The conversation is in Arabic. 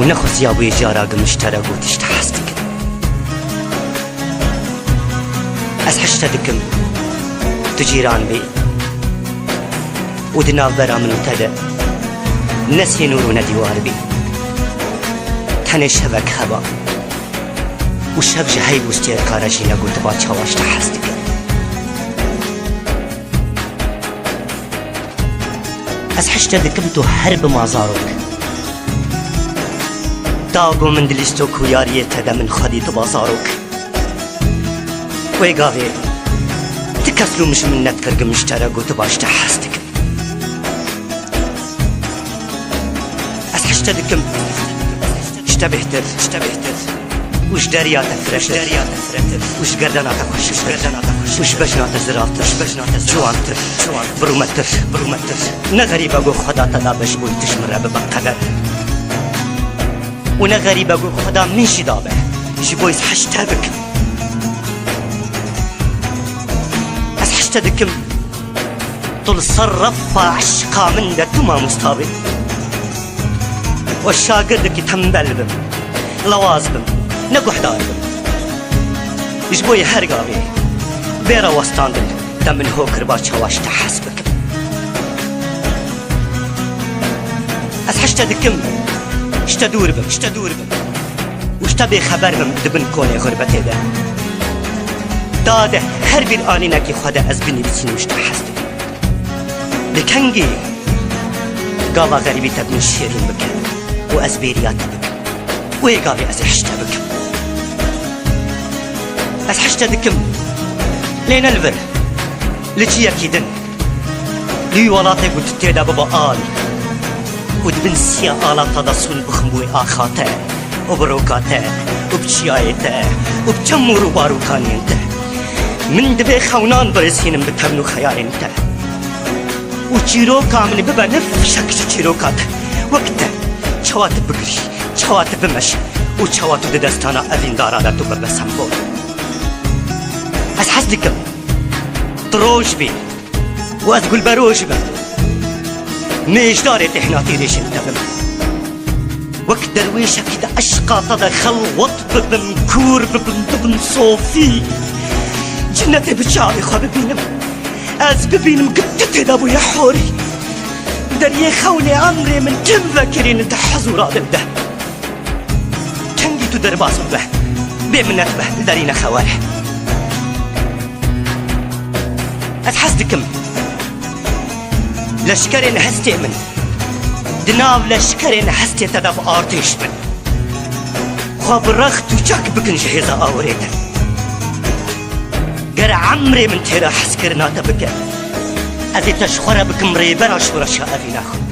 ونخص يا بوي جارا مشترى قوتش تحستك أسحشت دكم تجيران بي ودنا برا من تدا نسي نورنا ديوار بي تنه شبك هبا وشب جهي بوستير كارجينا قلت باتشاواش تحستك أسحشت دكم تو حرب مازاروك داغو من دلستوك وياريه تدا من خديت بازاروك ويقاضي تكسلو مش من نتكرق مشترى قلت باش تحستك أسحشت دكم اشتبهتر وش دريات فرتر وش قردنا تخش وش بجنا تزرافت جوانتر برومتر نغريب اقو خدا تدابش بوي تشمر بقدر ونغريب اقو خدا من شدابه جبوي سحشتبك أسحشتدكم طول صرف عشقا من دتما مستابي والشاقردك تنبل بم لوازبم نقو حداربم يجبوي هرقابي بيرا وستاندل دمن هو كرباش هواش تحسبك أسحشتدكم اشتدور بم واشتبي خبر بم دبن كوني غربتي ده داده هر bir anine ki xada az bini bitsin uçta hastı. Dekengi gava garibi tabın şirin bك و az beriyat bك و gavi az hişta bك az hişta dikim لين البر لجي اكيدن لي ولاتي قلت تيدا بابا آل ودبن سيا آلات تدسون بخمبوي آخاته وبروكاته وبشيايته وبجمور وباروكانينته من دبي خونان برسينم بتمنو خيارينته وچيرو كامل ببا نفشك چيروكات وقته چوات بگري چوات بمش وچوات ددستانا اوين دارادا تو ببسمبو از حسدكم تروج بي واز قل بروج بي ميش داري تحناتي ليش انتبم وقت درويشة كده اشقا تدخل وط بمكور ببن صوفي جنتي بچاوي خوا ببينم از ببينم قدت دابو يا حوري دريه خولي عمري من كم ذاكرين انت حزورا ده كنجي تو درباسو به بمنت به دارينا خوالح أتحسدكم لشكرين هستي من دناو لشكرين هستي تدف آرتيش من خواب رخت وشاك بكن جهيزة آوريتا قرع عمري من تيرا حسكرنا تبكى أذي تشخر بكم ريبرا شورا شاء أذي ناخد